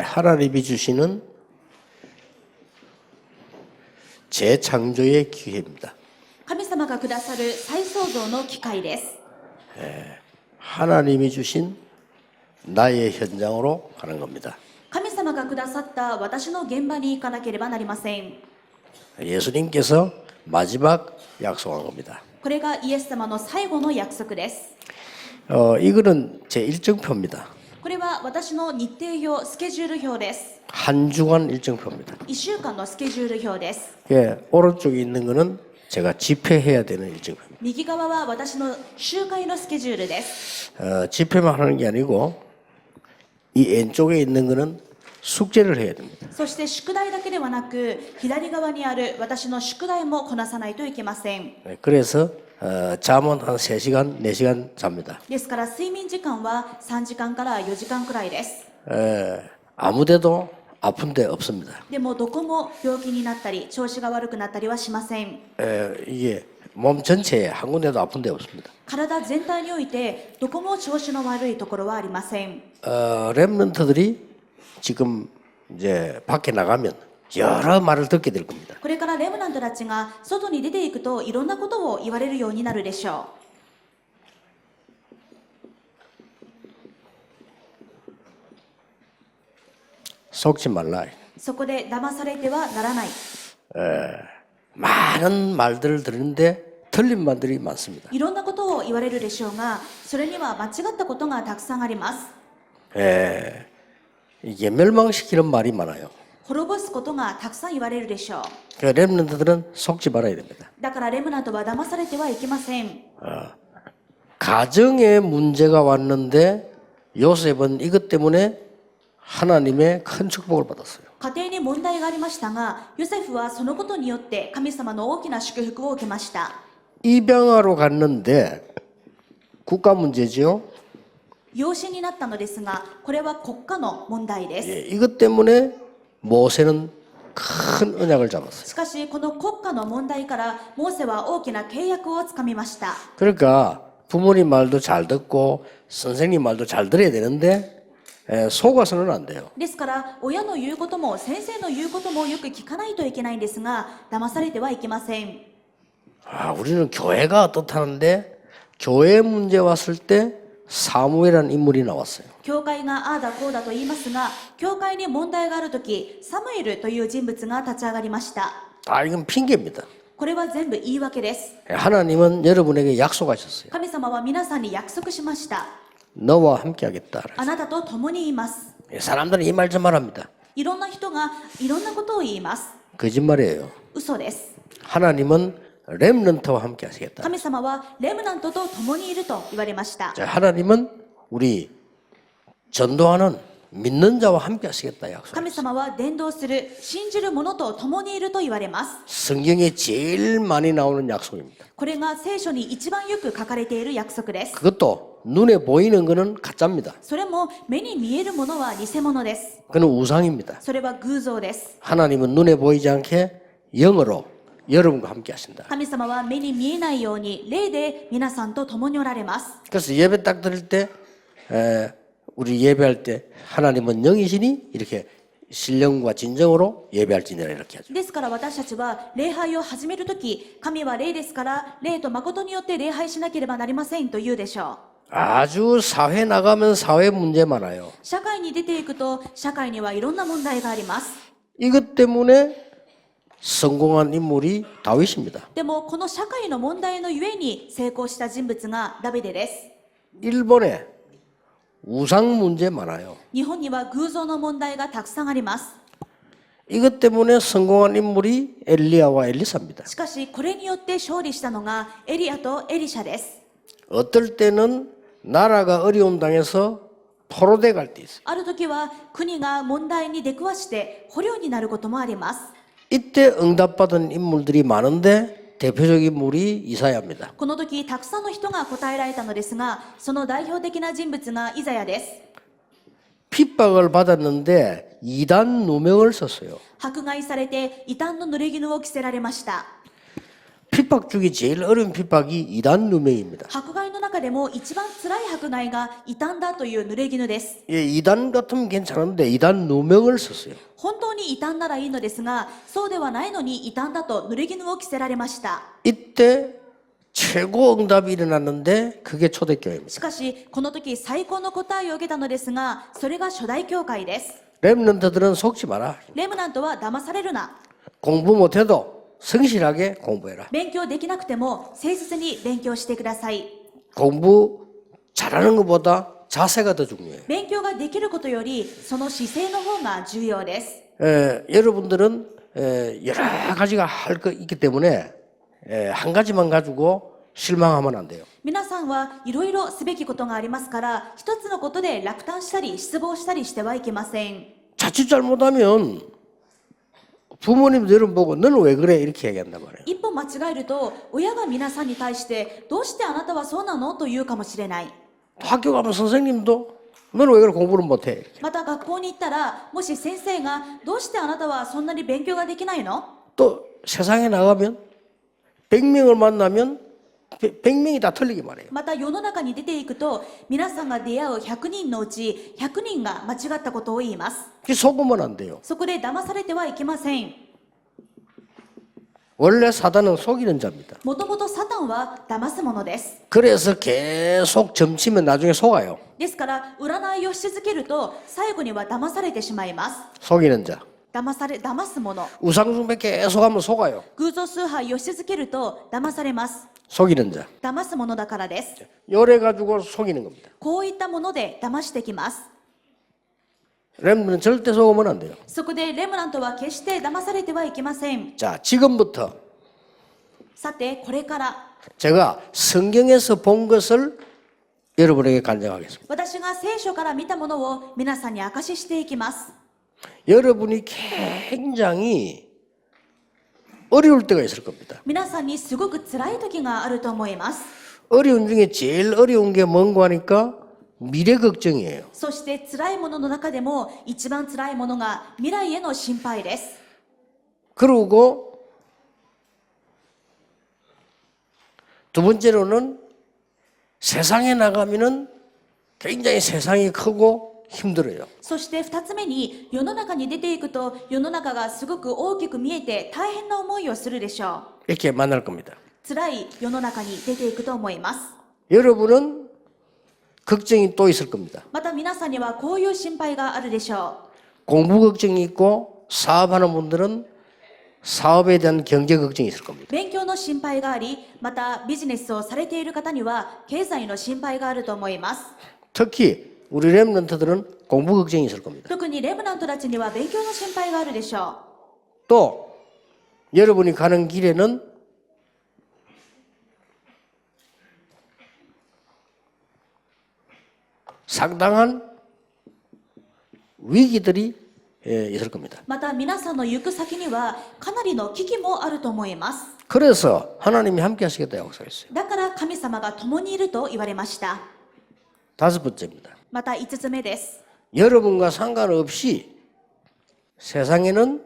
하나님이 주시는 재창조의 기회입니다. 神様がくださる再創造の機会です。 하나님이 주신 나의 현장으로 가는 겁니다. 神様がくださった私の現場に行かなければなりません。 예수님께서 마지막 약속한 겁니다. これがイエス様の最後の約束です。 이거는 제 일정표입니다. これは私の日程表、スケジュール表です。 한 주간 일정표입니다. 1週間のスケジュール表です。 오른쪽에 있는 거는 제가 집회해야 되는 일정표입니다. 右側は私の集会のスケジュールです。 집회만 하는 게 아니고 이 왼쪽에 있는 거는 숙제를 해야 됩니다. そして宿題だけではなく、左側にある私の宿題もこなさないといけません。 그래서 잠은 한 3시간, 4시간 잡니다. ですから睡眠時間は3時間から4時間くらいです。 아무데도 아픈 데 없습니다. でもどこも病気になったり調子が悪くなったりはしません。 이게 몸 전체에 한 군데도 아픈 데 없습니다. 体全体においてどこも調子の悪いところはありません。 렘넌트들이 지금 이제 밖에 나가면 여러 말을 듣게 될 겁니다. これからレムナントたちが外に出ていくといろんなことを言われるようになるでしょう。 속지 말라. そこで騙されてはならない。 많은 말들을 들었는데 틀린 말들이 많습니다. いろんなことを言われるでしょうが、それには間違ったことがたくさんあります。 이게 멸망시키는 말이 많아요. 滅ぼすことがたくさん言われるでしょう。 렘넌트들은 속지 말아야 됩니다. だからレムナントは騙されてはいけません。 가정에 문제가 왔는데 요셉은 이것 때문에 하나님의 큰 축복을 받았어요. 家庭に問題がありましたが、ヨセフはそのことによって神様の大きな祝福を受けました。 입양하러 갔는데 국가 문제지요. 養子になったのですが、これは国家の問題です。 이것 때문에 모세는 큰 언약을 잡았어요. しかし、この国家の問題からモーセは大きな契約をつかみました。 그러니까 부모님 말도 잘 듣고 선생님 말도 잘 들어야 되는데 속아서는 안 돼요. ですから、親の言うことも先生の言うこともよく聞かないといけないんですが、騙されてはいけません。 우리는 교회가 어떻다는데 교회 문제 왔을 때 사무엘이라는 인물이 나왔어요. 教会がああだこうだと言いますが、教会に問題があるとき、サムエルという人物が立ち上がりました。 이건 핑계입니다. これは全部言い訳です。 하나님은 여러분에게 약속하셨어요. 神様は皆さんに約束しました。 너와 함께하겠다. あなたと共にいます。 사람들은 이 말 좀 말합니다. いろんな人がいろんなことを言います。 거짓말이에요. 嘘です。 하나님은 렘넌트와 함께하시겠다. 神様はレムナントと共にいると言われました。 하나님은 우리 전도하는 믿는 자와 함께하시겠다 약속. 神様は伝道する信じる者と共にいると言われます。 성경에 제일 많이 나오는 약속입니다. これが聖書に一番よく書かれている約束です。 그것도 눈에 보이는 거는 가짜입니다. それも目に見えるものは偽物です。 그는 우상입니다. それは偶像です。 하나님은 눈에 보이지 않게 영으로 여러분과 함께하신다. 神様は目に見えないように霊で皆さんと共におられます。 그래서 예배 딱 드릴 때 우리 예배할 때 하나님은 영이시니 이렇게 신령과 진정으로 예배할지니라 이렇게 하죠. ですから私たちは礼拝を始めるとき、神は霊ですから霊と誠によって礼拝しなければなりませんと言うでしょう。 아주 사회 나가면 사회 문제 많아요. 社会に出ていくと社会にはいろんな問題があります。 이것 때문에 성공한 인물이 다윗입니다. でもこの社会の問題のゆえに成功した人物がダビデです。 일본에 우상 문제 많아요. 日本には偶像の問題がたくさんあります。 이것 때문에 성공한 인물이 엘리야와 엘리사입니다. しかしこれによって勝利したのがエリアとエリシャです。 어떨 때는 나라가 어려움 당해서 포로돼 갈 때 있어요. ある時は国が問題に出くわして捕虜になることもあります。 이때 응답받은 인물들이 많은데 대표적인 인물이 이사야입니다. この時たくさんの人が答えられたのですが、その代表的な人物がイザヤです。 핍박을 받았는데 이단 누명을 썼어요. 迫害されて異端の濡れ衣を着せられました。 핍 핍박 중에 제일 어려운 핍박이 이단 누명입니다. 迫害の中でも一番辛い迫害が異端だという濡れ衣です。 예, 이단 같으면 괜찮은데 이단 누명을 썼어요. 本当に異端ならいいのですが、そうではないのに異端だと濡れ衣を着せられました。 이때 최고 응답이 일어났는데 그게 초대교회입니다. しかし、この時最高の答えを受けたのですが、それが初代教会です。 렘넌트들은 속지 마라. レムナントは騙されるな。 공부 못해도 성실하게 공부해라. 勉強できなくても誠実に勉強してください。 공부 잘하는 것보다 자세가 더 중요해요. 勉強ができることより、その姿勢の方が重要です。 여러분들은 여러 가지가 할 거 있기 때문에 한 가지만 가지고 실망하면 안 돼요. 皆さんはいろいろすべきことがありますから、一つのことで落胆したり失望したりしてはいけません。 자칫 잘못하면 부모님도 여러분 보고 너는 왜 그래 이렇게 얘기한단 말이에요. 一歩間違えると、親が皆さんに対して、どうしてあなたはそうなのと言うかもしれない。 학교 가면 선생님도 너는 왜 그래 공부를 못해 이렇게. また学校に行ったら、もし先生が、どうしてあなたはそんなに勉強ができないの 또 세상에 나가면 100명을 만나면 100명이 다 틀리게 말해요. また世の中に出ていくと、皆さんが出会う100人のうち100人が間違ったことを言います。 속으면 안 돼요. そこで騙されてはいけません。 원래 사단은 속이는 자입니다. もともとサタンは騙すものです。 그래서 계속 점치면 나중에 속아요. ですから占いをし続けると最後には騙されてしまいます。 속이는 자. 騙すもの。 우상숭배 계속 하면 속아요. 偶像崇拝をし続けると騙されます。 속이는 자. 騙すものだからです。 요래 가지고 속이는 겁니다. こういったもので騙してきます。 렘들은 절대 속으면 안 돼요. そこでレムナントは決して騙されてはいけません。 자, 지금부터 さて、これから 제가 성경에서 본 것을 여러분에게 간증하겠습니다. 私が聖書から見たものを皆さんに証ししていきます。 여러분이 굉장히 어려울 때가 있을 겁니다. 皆さんにすごく辛い時があると思います。 어려운 중에 제일 어려운 게 뭔가 하니까 미래 걱정이에요. そして辛いものの中でも一番辛いものが未来への心配です。 그리고 두 번째로는 세상에 나가면은 굉장히 세상이 크고 힘들어요. そして二つ目に、世の中に出ていくと世の中がすごく大きく見えて大変な思いをするでしょ 이렇게 만날 겁니다. う。辛い世の中に出ていくと思います。 여러분은 걱정이 또 있을 겁니다. また皆さんにはこういう心配があるでしょ 공부 걱정이 있고 사업하는 분들은 사업에 대한 경제 걱정이 있을 겁니다. う。勉強の心配があり、またビジネスをされている方には経済の心配があると思います。 특히 우리 렘넌트들은 공부 걱정이 있을 겁니다. 特にレムナントたちには勉強の心配があるでしょう。 또 여러분이 가는 길에는 상당한 위기들이 있을 겁니다. また皆さんの行く先にはかなりの危機もあると思います。 그래서 하나님이 함께 하시겠다 약속했어요. だから神様が共にいると言われました。 다섯 번째입니다. また5つ目です。 여러분과 상관없이 세상에는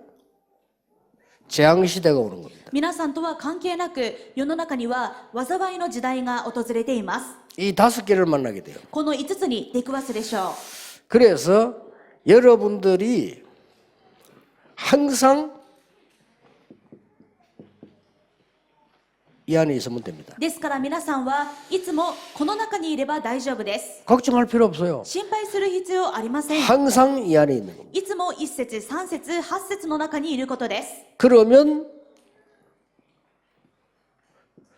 재앙 시대가 오는 겁니다. 皆さんとは関係なく世の中には災いの時代が訪れています。 이 다섯 개를 만나게 돼요. この5つに出くわすでしょう。 그래서 여러분들이 항상 이 안에 있으면 됩니다. ですから皆さんはいつもこの中にいれば大丈夫です。 걱정할 필요 없어요. 心配する必要ありません。 항상 이 안에 있는 겁니다. いつも1節、3節、8節の中にいることです。 그러면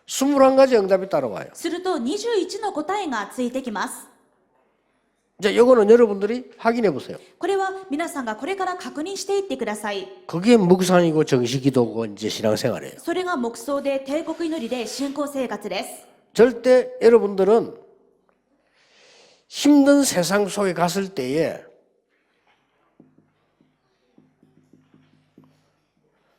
21가지 응답이 따라와요. すると21の答えがついてきます。 이제 이거는 여러분들이 확인해 보세요. これは皆さんがこれから確認していってください。 그게 묵상이고 정식기도고 이제 신앙생활이에요. それが黙想で帝国祈りで信仰生活です。 절대 여러분들은 힘든 세상 속에 갔을 때에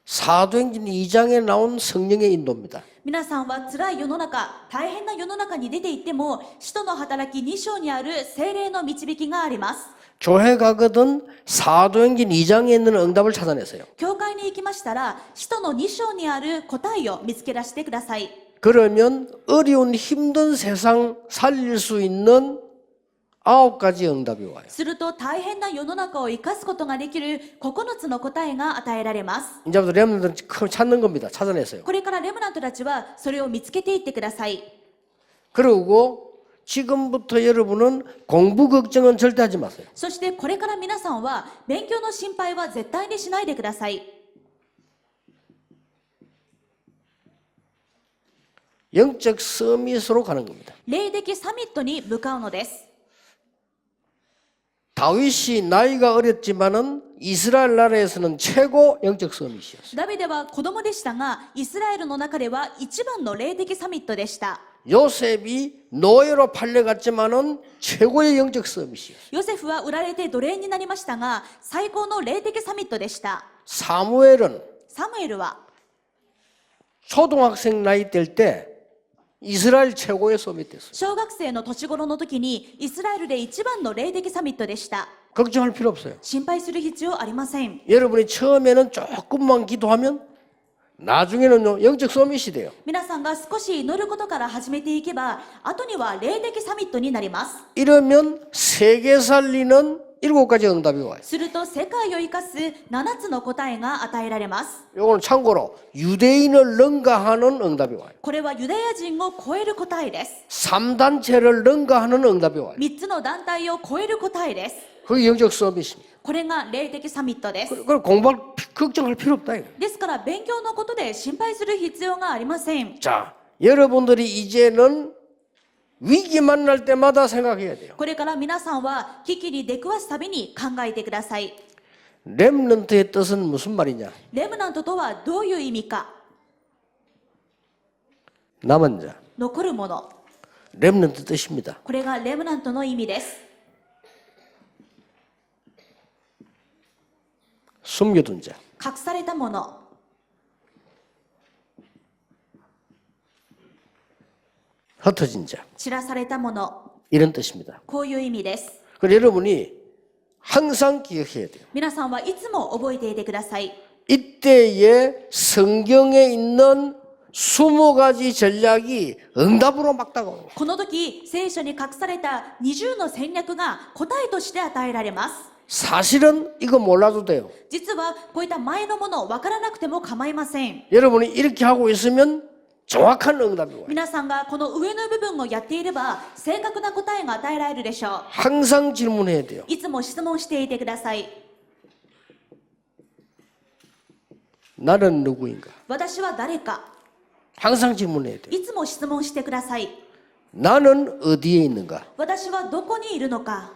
사도행전 2장에 나온 성령의 인도입니다. 皆さんは辛い世の中、大変な世の中に出て行っても、使徒の働き2章にある聖霊の導きがあります。 교회 가거든 사도행전 2장에 있는 응답을 찾아내세요. 教会に行きましたら、使徒の2章にある答えを見つけ出してください。 그러면 어려운 힘든 세상 살릴 수 있는 9가지 응답이 와요. すると大変な世の中を生かすことができる9つの答えが与えられます。 이제부터 렘넌트는 찾는 겁니다. 찾아내세요. これからレムナントたちはそれを見つけていってください。 그리고 지금부터 여러분은 공부 걱정은 절대 하지 마세요. そしてこれから皆さんは勉強の心配は絶対にしないでください。 영적 서밋으로 가는 겁니다. 霊的サミットに向かうのです。 다윗이 나이가 어렸지만은 이스라엘 나라에서는 최고 영적 서밋이었어요. ダビデは子供でしたが、イスラエルの中では一番の霊的サミットでした。 요셉이 노예로 팔려갔지만은 최고의 영적 서밋이었어요. ヨセフは売られて奴隷になりましたが、最高の霊的サミットでした。 사무엘은 サムエルは 초등학생 나이 될 때 이스라엘 최고의 서밋 됐어요. 小学生の年頃の時にイスラエルで一番の霊的サミットでした。 걱정할 필요 없어요. 心配する必要ありません。 여러분이 처음에는 조금만 기도하면 나중에는 영적 서밋이 돼요. 皆さんが少し祈ることから始めていけば、後には霊的サミットになります。 이러면 세계 살리는 7가지 응답이 와요. すると世界を生かす7つの答えが与えられます。 이거는 참고로 유대인을 능가하는 응답이 와요. これはユダヤ人を超える答えです。 3단체를 능가하는 응답이 와요. 3つの団体を超える答えです。 그게 영적 서밋입니다. これが霊的サミットです。 그걸 공부할 걱정할 필요 없다 이거. ですから勉強のことで心配する必要がありません。 자, 여러분들이 이제는 위기 만날 때마다 생각해야 돼요. これから皆さんは危機に出くわすたびに考えてください。 렘넌트의 뜻은 무슨 말이냐? レムナントとはどういう意味か。 남은 자. 残るもの。 렘넌트 뜻입니다. これがレムナントの意味です。 숨겨둔 자. 隠されたもの。 흩어진 자. 散らされたもの。 이런 뜻입니다. こういう意味です。 그래서 여러분이 항상 기억해야 돼요. 皆さんはいつも覚えていてください。 이때에 성경에 있는 20가지 전략이 응답으로 막 다가오는 거예요. この時、聖書に隠された20の戦略が答えとして与えられます。 사실은 이거 몰라도 돼요. 実はこういった前のものを分からなくても構いません。 여러분이 이렇게 하고 있으면 정확한 응답이 와요. 皆さんがこの上の部分をやっていれば正確な答えが与えられるでしょう。 항상 질문해야 돼요. いつも質問していてください。 나는 누구인가? 私は誰か。 항상 질문해야 돼요. いつも質問してください。 나는 어디에 있는가? 私はどこにいるのか。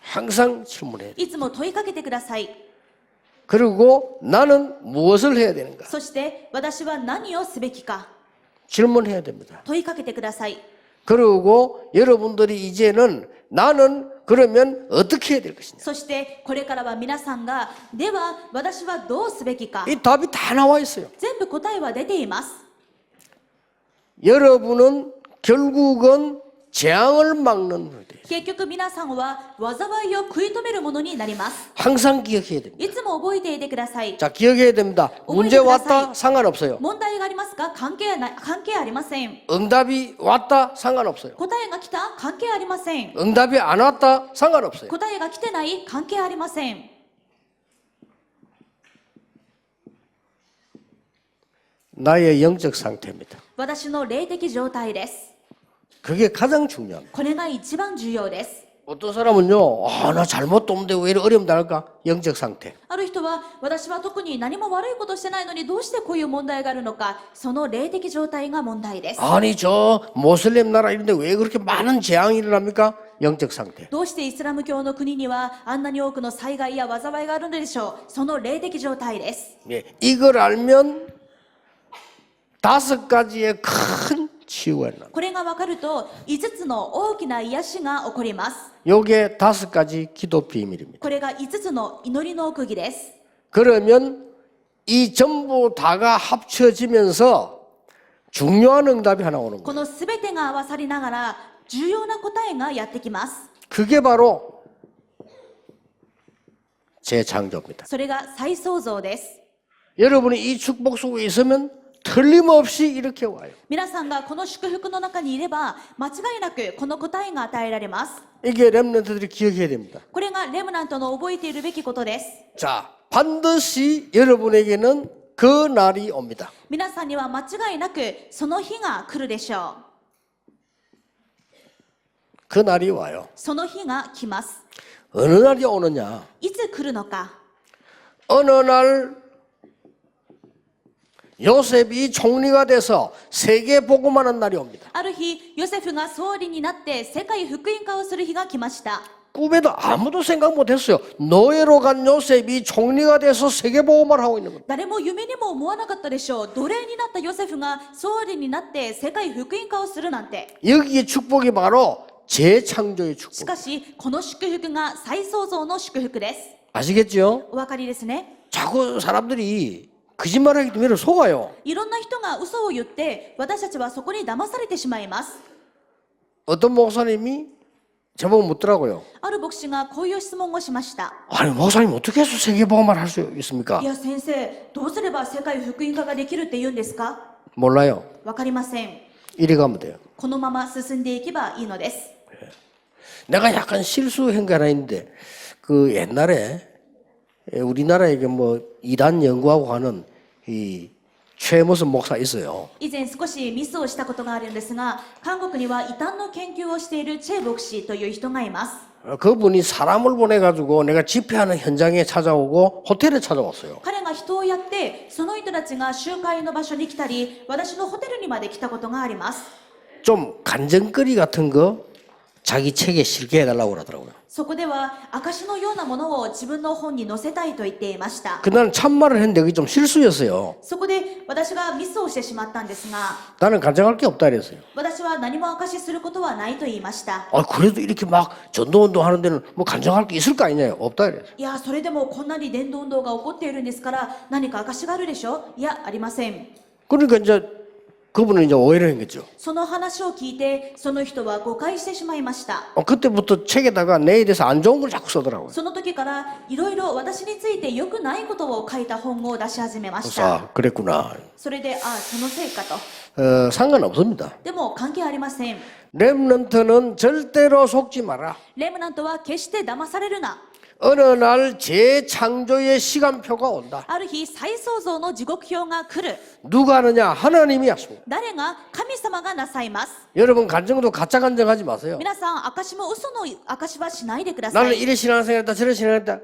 항상 질문해야 돼요. いつも問いかけてください。 그리고 나는 무엇을 해야 되는가? そして私は何をすべきか。 질문해야 됩니다. 問いかけてください。 그리고 여러분들이 이제는 나는 그러면 어떻게 해야 될 것이냐? そしてこれからは皆さんが、では私はどうすべきか。 이 답이 다 나와 있어요. 全部答えは出ています。 여러분은 결국은 재앙을 막는 분이 돼요. 結局皆さんは災いを食い止めるものになります。 항상 기억해야 됩니다. いつも覚えていてください。 자, 기억해야 됩니다. 문제 왔다 상관없어요. 問題がありますか？関係ありません。 응답이 왔다 상관없어요. 答えが来た？関係ありません。 응답이 안 왔다 상관없어요. 答えが来てない？関係ありません。 나의 영적 상태입니다. 私の霊的状態です。 그게 가장 중요합니다. これが一番重要です。 어떤 사람은요, 나 잘못도 없는데 왜 이렇게 어려움 날까? 영적 상태. ある人は、私は特に何も悪いことしてないのにどうしてこういう問題があるのか、その霊的状態が問題です。 아니, 저 모슬렘 나라 이런데 왜 그렇게 많은 재앙이 일어납니까? 영적 상태. どうしてイスラム教の国にはあんなに多くの災害や災いがあるのでしょう。その霊的状態です。 예, 이걸 알면 5가지의 큰 치유가 일어납니다. これが分かると、5つの大きな癒しが起こります。 요게 5가지 기도 비밀입니다. これが5つの祈りの奥義です。 그러면 이 전부 다가 합쳐지면서 중요한 응답이 하나 오는 こ 거예요. のすべてが合わさりながら重要な答えがやってきます。 그게 바로 재창조입니다. それが再創造です。 여러분이 이 축복 속에 있으면 틀림없이 이렇게 와요. 皆さんがこの祝福の中にいれば間違いなくこの答えが与えられます。 이게 렘넌트들이 기억해야 됩니다. これがレムナントの覚えているべきことです。 자, 반드시 여러분에게는 그 날이 옵니다. 皆さんには間違いなくその日が来るでしょう。 그 날이 와요. その日が来ます。 어느 날이 오느냐? いつ来るのか。 어느 날 요셉이 총리가 돼서 세계 복음하는 날이 옵니다. ある日、ヨセフが総理になって世界福音化をする日が来ました。 꿈에도 아무도 생각 못했어요. 노예로 간 요셉이 총리가 돼서 세계 복음을 하고 있는 겁니다. 誰も夢にも思わなかったでしょう。奴隷になったヨセフが総理になって世界福音化をするなんて。 여기에 축복이 바로 재창조의 し 축복. かし、この祝福が再創造の祝福です。 아시겠죠? お分かりですね。 자꾸 사람들이 거짓말하기 때문에 속아요. いろんな人が嘘を言って、私たちはそこに騙されてしまいます。 어떤 목사님이 저보고 묻더라고요. ある牧師がこういう質問をしました。 아니 목사님 어떻게 해서 세계 복음을 할 수 있습니까? いや先生、どうすれば世界福音化ができるって言うんですか？ 몰라요. わかりません。 이리 가면 돼요. このまま進んでいけばいいのです。 내가 약간 실수한 게 하나 있는데 그 옛날에 우리나라에 뭐 이단 연구하고 하는 이 최무슨 목사 있어요. 以前少しミスをしたことがあるんですが、韓国には異端の研究をしているチェ牧師という人がいます。 그분이 사람을 보내가지고 내가 집회하는 현장에 찾아오고 호텔에 찾아왔어요. 彼が人をやって、その人たちが集会の場所に来たり、私のホテルにまで来たことがあります。 좀 간증거리 같은 거 자기 책에 실게 해달라고 그러더라고요. そこでは証のようなものを自分の本に載せたいと言っていました。 그날은 참말을 했는데 그게 좀 실수였어요. そこで私がミスをしてしまったんですが、 나는 간증할 게 없다 그랬어요. 私は何も証しすることはないと言いました。 아, 그래도 이렇게 막 전도운동 하는 데는 뭐 간증할 게 있을 거 아니냐? 없다 그랬어요. いや、それでもこんなに伝道運動が起こっているんですから何か証があるでしょ？いや、ありません。 그러니까 이제 그분은 이제 오해를 한 거죠. その話を聞いて、その人は誤解してしまいました。 그때부터 책에다가 내에 대해서 안 좋은 걸 자꾸 쓰더라고요. その時からいろいろ私について良くないことを書いた本を出し始めました。 아, 그랬구나. それで、そのせいかと。 상관없습니다. でも関係ありません。 렘넌트는 절대로 속지 마라. レムナントは決して騙されるな。 어느 날 재창조의 시간표가 온다. ある日、再創造の時刻表が来る。 누가 하느냐? 하나님이 하십니다. 誰が？神様がなさいます。 여러분 간증도 가짜 간증하지 마세요. 皆さん、証も嘘の証はしないでくださ 나는 い。 이래 신앙생활했다 저래 신앙했다.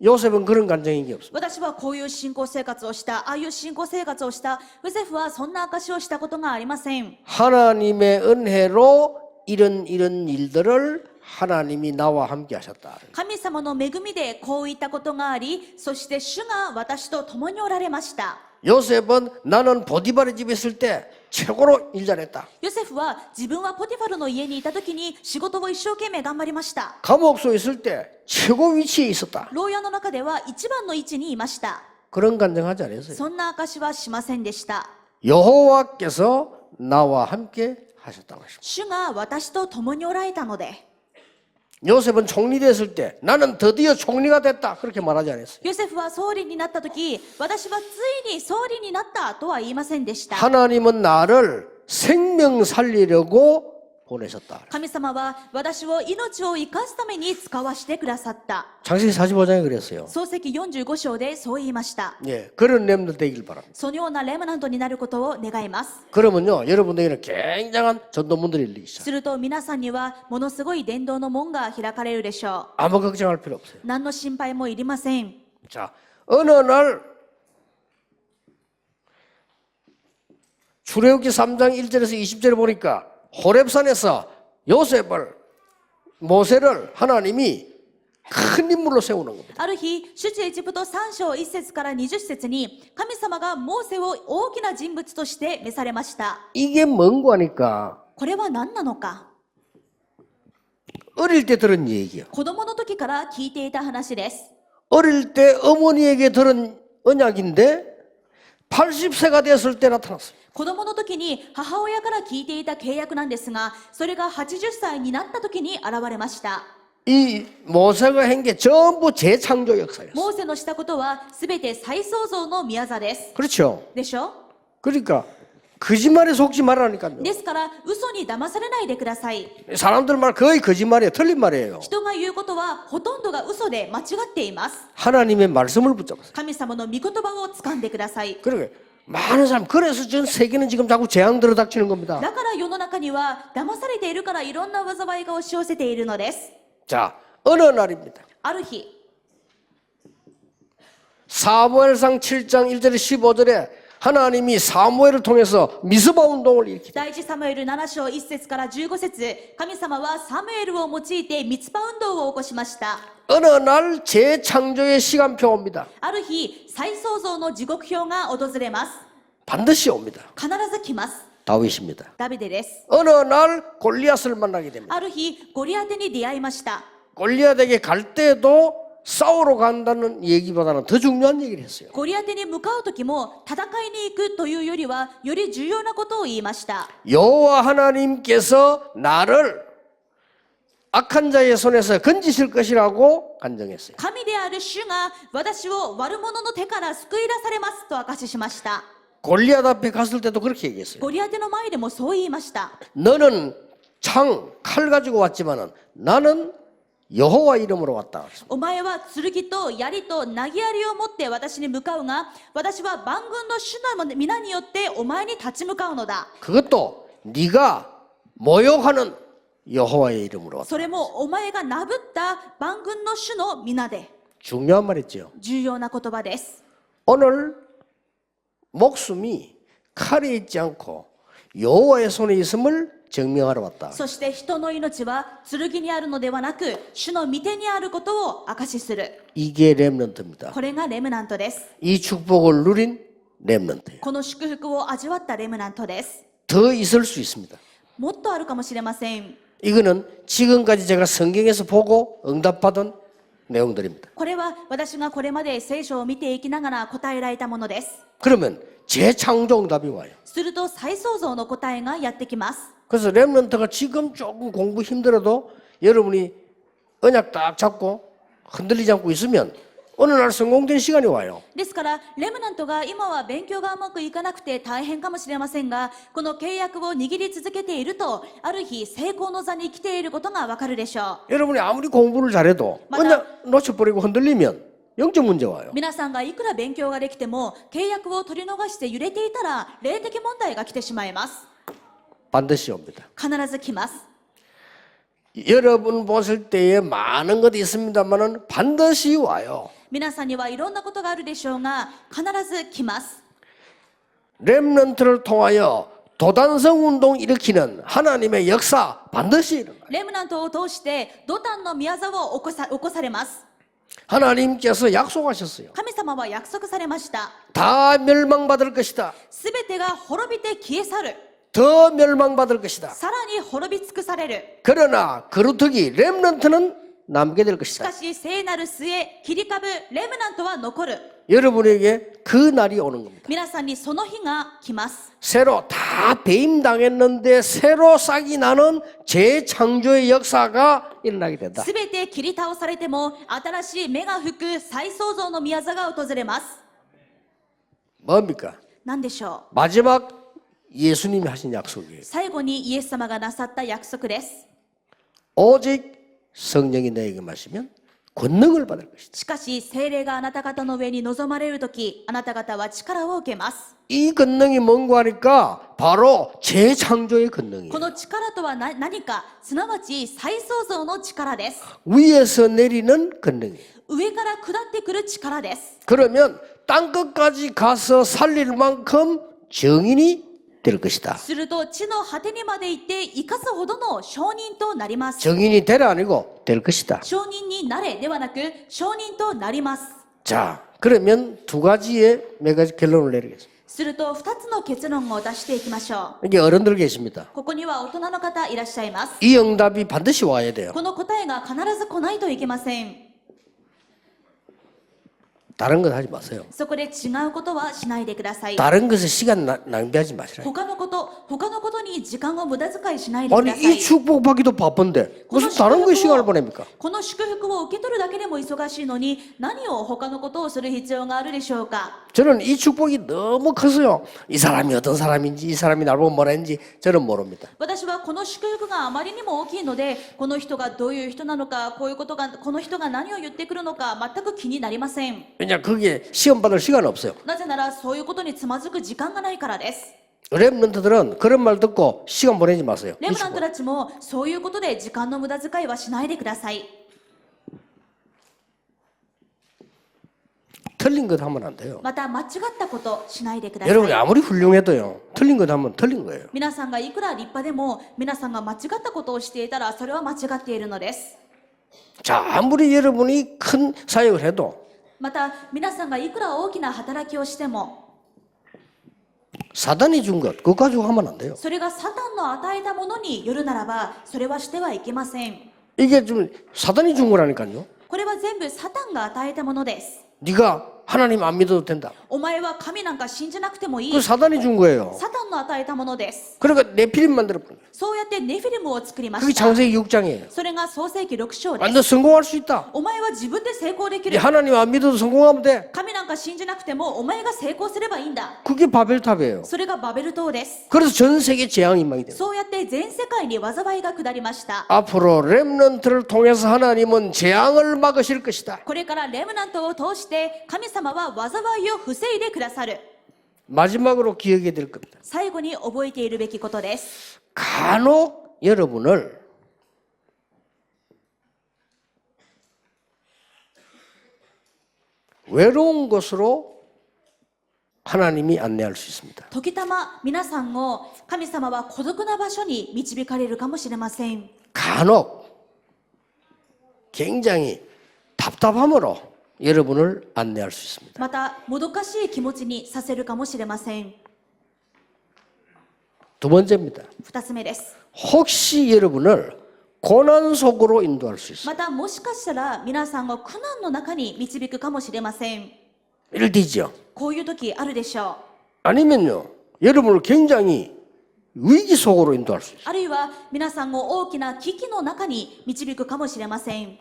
요셉은 그런 간증인 게 없습니다. 私はこういう信仰生活をした、ああいう信仰生活をした。ヨセフはそんな証をしたことがありません。 하나님의 은혜로 이런 일들을 하나님이 나와 함께 하셨다. 神様の恵みでこういったことがあり、そして主が私と共におられました。 요셉은 나는 보디발의 집에 있을 때 최고로 일 잘했다. ヨセフは自分はポティファルの家にいた時に仕事を一生懸命頑張りました。 감옥소에 있을 때 최고 위치에 있었다. 牢屋の中では一番の位置にいました。 그런 간증하지 않았어요. そんな証はしませんでした。 여호와께서 나와 함께 하셨다고 하십니다. 主が私と共におられたので。 요셉은 총리 됐을 때 나는 드디어 총리가 됐다 그렇게 말하지 않았어요. ヨセフは総理になった時、私はついに総理になったとは言いませんでした。 하나님은 나를 생명 살리려고 보내셨다. 神様は私を命を生かすために使わせてくださった。 창세기 45장에 그랬어요. 創世記45章でそう言いました。 예, 그런 렘넌트 되길 바랍니다. そのようなレムナントになることを願います。 그러면요, 여러분들에게는 굉장한 전도문들이 열리기 시작. すると皆さんにはものすごい伝道の門が開かれるでしょ 아무 걱정할 필요 없어요. う。何の心配もいりません。 자, 어느 날 출애굽기 3장 1절에서 20절에 보니까 호렙산에서 요셉을 모세를 하나님이 큰 인물로 세우는 겁니다. ある日、出エジプト3章1節から20節に神様がモーセを大きな人物として召されました。 이게 뭔고 하니까 これは何なのか。 어릴 때 들은 얘기야. 子供の時から聞いていた話です。 어릴 때 어머니에게 들은 언약인데 80세가 됐을 때 나타났어요. 子供の時に母親から聞いていた契約なんですが、それが80歳になった時に現れました。 이 모세가 한 게 전부 재창조 역사였어. モーセのしたことは全て再創造の宮座です。 그렇죠. でしょ？ 그러니까 거짓말에 속지 말라니까요. ですから嘘に騙されないでください。 사람들 말 거의 거짓말이에요. 틀린 말이에요. 人が言うことはほとんどが嘘で間違っています。 하나님의 말씀을 붙잡았어요. 神様の御言葉を掴んでください。 그러게 많은 사람 그래서 전 세계는 지금 자꾸 재앙 들어닥치는 겁니다. だから世の中には騙されているからいろんな災いが押し寄せているのです。 자, 어느 날입니다. ある日、 사무엘상 7장 1절에 15절에 하나님이 사무엘을 통해서 미스바 운동을 일으키다. 第一サムエル7章1節から15節、神様はサムエルを用いてミツパ運動を起こしました。 어느 날 재창조의 시간표가 옵니다. ある日、再創造の時刻表が訪れます。 반드시 옵니다. 必ず来ます。 다윗입니다. ダビデです。 어느 날 골리앗을 만나게 됩니다. ある日、ゴリアテに出会いました。 골리앗에게 갈 때도 싸우러 간다는 얘기보다는 더 중요한 얘기를 했어요. ゴリアテに向かう時も戦いに行くというよりはより重要なことを言いました。 여호와 하나님께서 나를 악한 자의 손에서 건지실 것이라고 간증했어요. 神である主が私を悪者の手から救い出されますと証ししました。 골리앗 앞에 갔을 때도 그렇게 얘기했어요. ゴリアテの前でもそう言いました。 너는 창, 칼 가지고 왔지만은 나는 여호와 이름으로 왔다. お前は剣と槍と投げ槍を持って私に向かうが、私は万軍の主の皆によってお前に立ち向かうのだ。 그것도 네가 모욕하는 여호와의 이름으로 왔다. それもお前がなぶった万軍の主の皆で。 중요한 말이죠. 重要な言葉です。 오늘 목숨이 칼에 있지 않고 여호와의 손에 있음을 증명하러 왔다. そして人の命は剣にあるのではなく、主の御手にあることを証しする。 이게 렘넌트입니다. これがレムナントです。 이 축복을 누린 렘넌트예요. この祝福を味わったレムナントです。 더 있을 수 있습니다. もっとあるかもしれません。 이거는 지금까지 제가 성경에서 보고 응답받은 내용들입니다. これは私がこれまで聖書を見ていきながら答えられたものです。 그러면 재창조 응답이 와요. すると再創造の答えがやってきます。 그래서 렘넌트가 지금 조금 공부 힘들어도 여러분이 언약 딱 잡고 흔들리지 않고 있으면 어느 날 성공된 시간이 와요. ですからレムナントが今は勉強がうまくいかなくて大変かもしれませんが、この契約を握り続けているとある日成功の座に来ていることがわかるでしょう。 여러분이 아무리 공부를 잘해도 언약 놓쳐버리고 흔들리면 영적 문제 와요. 皆さんがいくら勉強ができても契約を取り逃して揺れていたら霊的問題が来てしまいます。 반드시 옵니다. 必ず来ます。 여러분 보실 때에 많은 것이 있습니다만은 반드시 와요. 皆さんにはいろんなことがあるでしょうが必ず来ます。 렘넌트를 통하여 도단성 운동 일으키는 하나님의 역사 반드시 일어나요. レムナントを通してドタンの宮座を起こされます。 하나님께서 약속하셨어요. 神様は約束されました。 다 멸망받을 것이다. すべてが滅びて消え去る。 더 멸망받을 것이다. さらに滅び尽くされる。 그러나 그루터기 렘넌트는 남게 될 し 것이다. かし聖なる末切り株レムナントは残る。 여러분에게 그 날이 오는 겁니다. 皆さんにその日が来ます。 새로 다 배임당했는데 새로 싹이 나는 재창조의 역사가 일어나게 된다. すべて切り倒されても新しい芽が吹く再創造の宮座が訪れます。 뭡니까? 何でしょう。 마지막 예수님이 하신 약속이에요. 最後にイエス様がなさった約束です。 오직 성령이 너에게 마시면 권능을 받을 것이다. しかし聖霊があなた方の上に臨まれるとき、あなた方は力を受けます。 이 권능이 뭔가 하니까 바로 재창조의 こ 권능이에요. の力とは何か、すなわち再創造の力です。 위에서 내리는 권능이에요. 上から下ってくる力です。 그러면 땅끝까지 가서 살릴 만큼 증인이 될 것이다. すると地の果てにまで行って生かすほどの証人となります。 증인이 되라 아니고 될 것이다. 証人になれではなく証人となります。 자, 그러면 두 가지의 몇 가지 결론을 내리겠습니다. すると2つの結論を出していきましょう。 여기 어른들 계십니다. ここには大人の方いらっしゃいます。 이 응답이 반드시 와야 돼요. この答えが必ず来ないといけません。 다른 것 하지 마세요. そこで違うことはしないでください。 다른 것에 시간 낭비하지 마시라. 他のことに時間を無駄遣いしないでく 아니 ださい。 이 축복받기도 바쁜데 무슨 다른 거에 시간을 보냅니까? この祝福を受け取るだけでも忙しいのに何を他のことをする必要があるでしょうか。 저는 이 축복이 너무 커서요. 이 사람이 어떤 사람인지 이 사람이 나를 보면 뭐라 했는지 저는 모릅니다. 私はこの祝福があまりにも大きいので、この人がどういう人なのか、この人が何を言ってくるのか全く気になりません。 왜냐 그게 시험 받을 시간 없어요. なぜならそういうことにつまずく時間がないからです。 랩런트들은 그런 말 듣고 시간 보내지 마세요. レムナントたちもそういうことで時間の無駄遣いはしないでください。 틀린 것 하면 안 돼요. また間違ったことしないでください。 여러분이 아무리 훌륭해도요. 틀린 것 하면 틀린 거예요. 皆さんがいくら立派でも皆さんが間違ったことをしていたらそれは間違っているのです。 자, 아무리 여러분이 큰 사역을 해도 また皆さんがいくら大きな働きをしても 사단이 준 것, 그거 가지고 하면 안 돼요. それがサタンの与えたものによるならばそれはしてはいけません。 이게 좀 사단이 준 거라니까요. これは全部サタンが与えたものです。 네가 하나님 안 믿어도 된다. お前は神なんか信じなくてもいい。 그 사단이 준 거예요. サタンの与えたものです。 그러니까 네피림 만들어버린 거예요. そうやってネフィリムを作りま 그게 した。 창세기 6장이에요. それが創世記6章です。 완전 성공할 수 있다. お前は自分で成功でき 이제 る。 하나님 안 믿어도 성공하면 돼. 神なんか信じなくてもお前が成功すればいいんだ。 그게 바벨탑이에요. それがバベル島です。 그래서 전 세계 재앙이 임하게 돼요. そうやって全世界に災いが下りました。 앞으로 렘넌트를 통해서 하나님은 재앙을 막으실 것이다. これからレムナントを通して神様は災いを防いでくださる。 마지막으로 기억해야 될 겁니다. 最後に覚えているべきことです。 간혹 여러분을 외로운 곳으로 하나님이 안내할 수 있습니다. 時たま皆さんを神様は孤独な場所に導かれるかもしれません。 간혹 굉장히 답답함으로 여러분을 안내할 수 있습니다. またもどかしい気持ちにさせるかもしれません。 두 번째입니다. 2つ目です。 혹시 여러분을 고난 속으로 인도할 수 있어요. またもしかしたら皆さんを苦難の中に導くかもしれません。 이럴 때 있죠. こういう時あるでしょう。 아니면요. 여러분을 굉장히 위기 속으로 인도할 수 있어요. あるいは皆さんを大きな危機の中に導くかもしれません。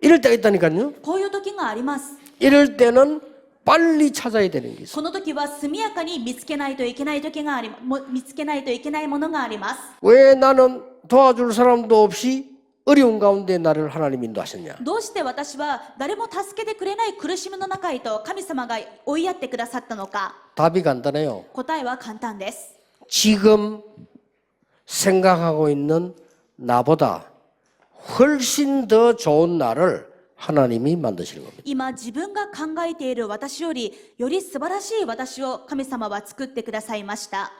이럴 때가 있다니까요. こういう時があります。 이럴 때는 빨리 찾아야 되는 게 있어요. この時は速やかに見つけないといけない時があり、見つけないといけないものがあります。 왜 나는 도와줄 사람도 없이 어려운 가운데 나를 하나님 인도하셨냐? どうして私は誰も助けてくれない苦しみの中へと神様が追いやってくださったのか。 답이 간단해요. 答えは簡単です。 지금 생각하고 있는 나보다 훨씬 더 좋은 나를 하나님이 만드시는 겁니다. 今自分が考えている私よりより素晴らしい私を神様は作ってくださいました。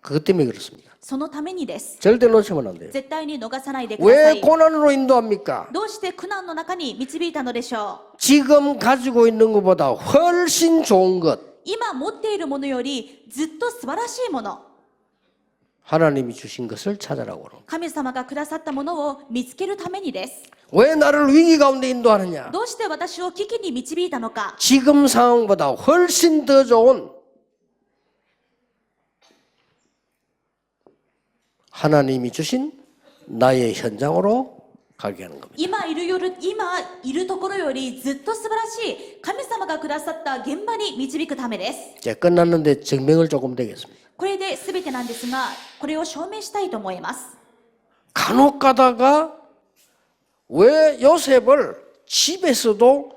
그것 때문에 그렇습니다. そのためにです。 절대 놓치면 안 돼요. 絶対に逃さないでくださ 왜 い。 고난으로 인도합니까? どうして苦難の中に導いたのでしょう。 지금 가지고 있는 것보다 훨씬 좋은 것 今持っているものよりずっと素晴らしいもの、 하나님이 주신 것을 찾아라고 그러는 神様がくださったものを見つけるためにです。 왜 나를 위기 가운데 인도하느냐? どうして私を危機に導いたのか。 지금 상황보다 훨씬 더 좋은 하나님이 주신 나의 현장으로 가게 하는 겁니다. 今いるところよりずっと素晴らしい神様がくださった現場に導くためです。 이제 끝났는데 증명을 조금 되겠습니다. これで全てなんですが、これを証明したいと思います。 간혹 가다가 왜 요셉을 집에서도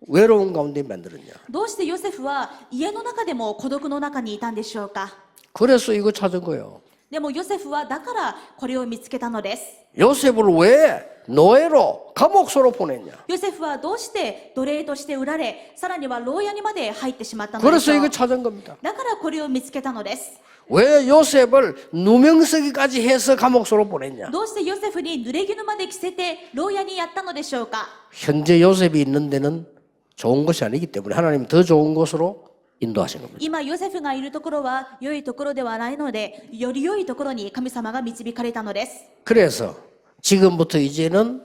외로운 가운데 만들었냐? どうしてヨセフは家の中でも孤独の中にいたんでしょうか。 그래서 이거 찾은 거예요. でもヨセフはだからこれを見つけたのです。 요셉을 왜 노예로 감옥소로 보냈냐? ヨセフはどうして奴隷として売られ、さらには牢屋にまで入ってしまったのでし 그래서 ょう。 이거 찾은 겁니다. だからこれを見つけたのです。 왜 요셉을 누명쓰기까지 해서 감옥소로 보냈냐? どうしてヨセフに濡れ衣まで着せて牢屋にやったのでしょうか。 현재 요셉이 있는 데는 좋은 것이 아니기 때문에 하나님은 더 좋은 곳으로 인도하신 겁니다. 今ヨセフがいるところは良いところではないので、より良いところに神様が導かれたのです。 그래서 지금부터 이제는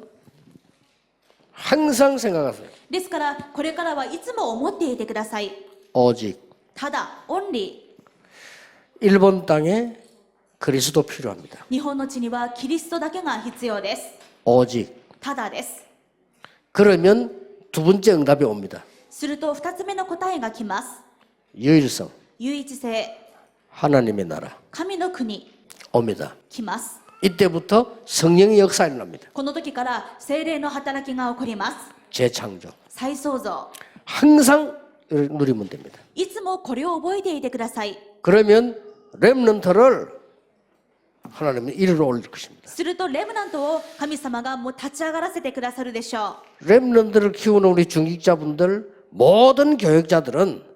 항상 생각하세요. ですからこれからはいつも思っていてください。 오직 ただ、オンリ 일본 땅에 그리스도 필요합니다. ー。日本の地にはキリストだけが必要です。 오직 ただです。 그러면 두 번째 응답이 옵니다. すると2つ目の答えが来ます。 유일성, 唯一性、 하나님의 나라 神の国、 옵니다. 来ます。 이때부터 성령의 역사가 일어납니다. この時から聖霊の働きが起こります。 재창조. 再創造。 항상 누리면 됩니다. いつもこれを覚えていてください。 그러면 렘넌트를 하나님은 이르러 올릴 것입니다. するとレムナントを神様がもう立ち上がらせてくださるでしょ 렘넌트를 키우는 우리 중직자분들 모든 교육자들은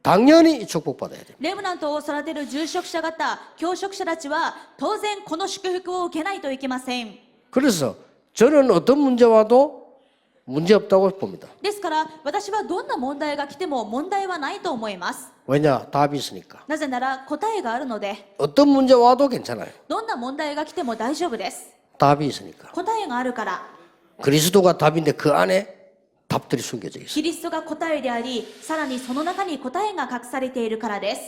당연히 축복받아야 됩니다. う。レムナントを育てる住職者方、教職者たちは当然この祝福を受けないといけません。 그래서 저는 어떤 문제 와도 문제 없다고 봅니다. ですから私はどんな問題が来ても問題はないと思います。 왜냐? 답이 있으니까. なぜなら答えがあるので、 어떤 문제 와도 괜찮아요. どんな問題が来ても大丈夫です。 답이 있으니까. 答えがあるから。 그리스도가 답인데 그 안에 답들이 숨겨져 있어요. キリストが答えであり、さらにその中に答えが隠されているからです。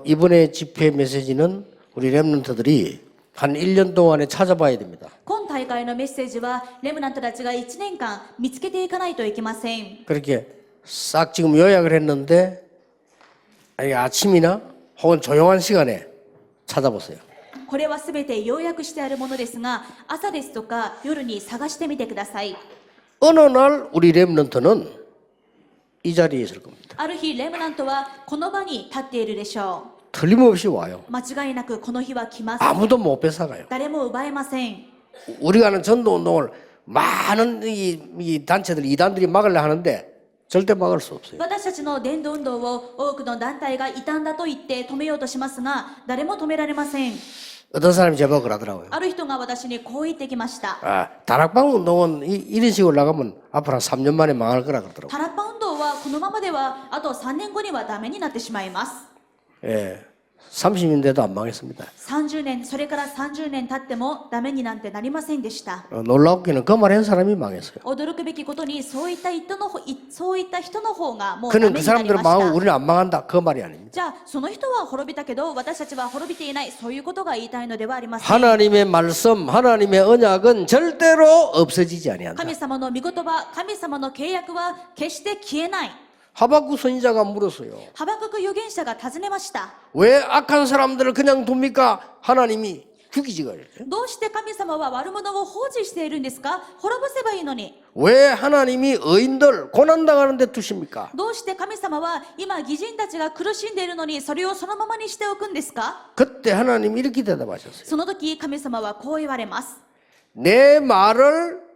이번에 집회 메시지는 우리 렘넌트들이 한 1년 동안에 찾아봐야 됩니다. 今大会のメッセージはレムナントたちが1年間見つけていかないといけません。 그렇게 싹 지금 요약을 했는데 아니, 아침이나 혹은 조용한 시간에 찾아보세요. これはすべて要約してあるものですが、朝ですとか夜に探してみてください。 어느 날 우리 렘넌트는 이 자리에 있을 겁니다. ある日レムナントはこの場に立っているでしょ 틀림없이 와요. う。間違いなくこの日は来ます。 아무도 못 뺏어가요. 誰も奪えません。 우리가 하는 전도운동을 많은 이 단체들, 이단들이 막으려 하는데 절대 막을 수 없어요. 私たちの伝道運動を多くの団体が異端だと言って止めようとしますが、誰も止められません。 어떤 사람이 제보고 그러더라고요. ある人が私にこう言ってきました。 다락방 운동은 이런 식으로 나가면 앞으로 한 3년 만에 망할 거라 그러더라고요. タラッパ運動はこのままではあと3年後にはダメになってしまいます。 예, 30년대도 안 망했습니다. 30年、それから30年経ってもダメになんてなりませんでした。 놀랍게는 그 말 한 사람이 망했어요. 驚くべきことにそういった人の方がもうダ 그는 メ 그 になり 사람들은 まし 망하고 た。 우리는 안 망한다. 그 말이 아닙니다. じゃあその人は滅びたけど私たちは滅びていない、そういうことが言いたいのではありません。 하나님의 말씀, 하나님의 언약은 절대로 없어지지 아니한다. 神様の御言葉、神様の契約は決して消えない。 하박국 선지자가 물었어요. ハバクク預言者が尋ねました。 왜 악한 사람들을 그냥 둡니까? 하나님이 죽이지가 이래요. どうして神様は悪者を放置しているんですか？滅ぼせばいいのに。 왜 하나님이 의인들 고난당하는 데 두십니까? どうして神様は今義人たちが苦しんでいるのにそれをそのままにしておくんですか？ 그때 하나님이 이렇게 대답하셨어요. その時神様はこう言われます。 내 말을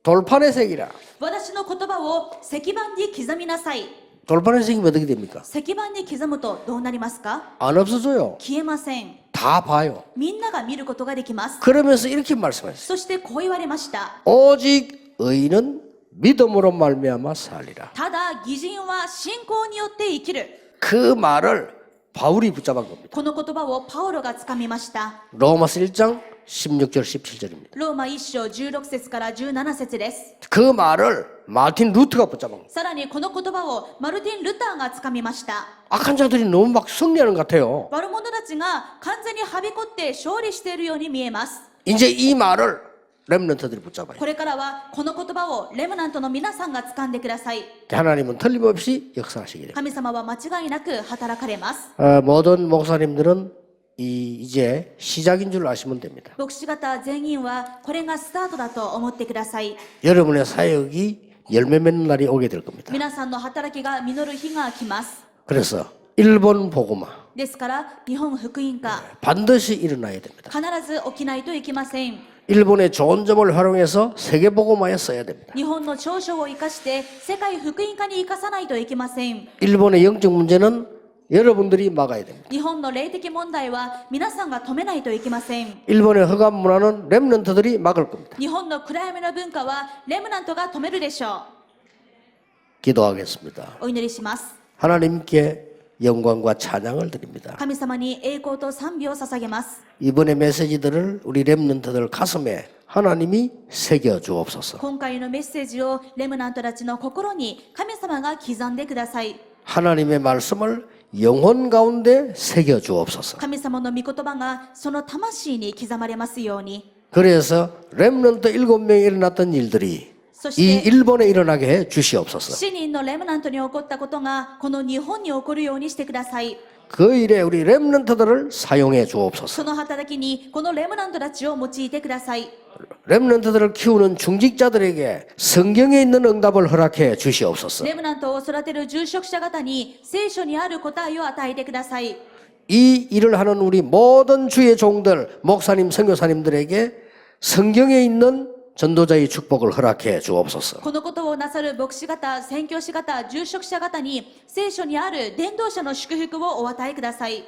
돌판에 새기라. 私の言葉を石板に刻みなさい。 돌판에 새기면 어떻게 됩니까? 石板に刻むとどうなりますか？ 안 없어져요. 消えません。 다 봐요. みんなが見ることができます。 그러면서 이렇게 말씀하셨어요. そしてこう言われました。 오직 의인은 믿음으로 말미암아 살리라. ただ義人は信仰によって生きる。 그 말을 바울이 붙잡은 겁니다. この言葉をパウロがつかみました。 로마서 1장 16절 17절입니다. ローマ1章16節から17節です。 그 말을 마틴 루트가 붙잡은 겁니다. さらにこの言葉をマルティン・ルターがつかみました。 악한 자들이 너무 막 승리하는 것 같아요. 悪者たちが完全にはびこって勝利しているように見えます。 이제 이 말을 렘넌트들이 붙잡아요. これからはこの言葉をレムナントの皆さんが掴んでください。 하나님은 틀림없이 역사하시게 됩니다. 神様は間違いなく働かれます。 모든 목사님들은 이제 시작인 줄 아시면 됩니다. 牧師方全員はこれがスタートだと思ってください。 여러분의 사역이 열매 맺는 날이 오게 될 겁니다. 皆さんの働きが実る日が来ます。 그래서 일본 복음화 ですから日本福音化 반드시 일어나야 됩니다. 必ず起きないといけません。 일본의 좋은 점을 활용해서 세계 복음화에 써야 됩니다. 日本の長所を生かして世界福音化に生かさないといけません。 일본의 영적 문제는 여러분들이 막아야 됩니다. 日本の霊的問題は皆さんが止めないといけません。 일본의 흑암 문화는 렘넌트들이 막을 겁니다. 日本の暗闇の文化はレムナントが止めるでしょう。 기도하겠습니다. お祈りします。 하나님께 영광과 찬양을 드립니다. 神様に栄光と賛美を捧げます。 이번의 메시지들을 우리 렘넌트들 가슴에 하나님이 새겨 주옵소서. 今回のメッセージをレムナントたちの心に神様が刻んでください。 하나님의 말씀을 영혼 가운데 새겨 주옵소서. 神様の御言葉がその魂に刻まれますように。 그래서 렘넌트 7명이 일어났던 일들이 そ 이 して 일본에 일어나게 해 주시옵소서. 7人のレムナントに起こったことがこの日本に起こるようにしてください。 그 일에 우리 렘넌트들을 사용해 주옵소서. その働きにこのレムナントたちを用いてください。 렘넌트들을 키우는 중직자들에게 성경에 있는 응답을 허락해 주시옵소서. レムナントを育てる住職者方に聖書にある答えを与えてください。 이 일을 하는 우리 모든 주의 종들, 목사님, 선교사님들에게 성경에 있는 전도자의 축복을 허락해 주옵소서. このことをなさる牧師方、宣教師方、住職者方に聖書にある伝道者の祝福をお与えください。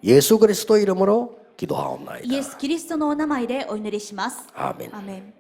예수 그리스도 이름으로 イエ 기도하옵나이다. ス・キリストのお名前でお祈りします。 아멘. アーメン。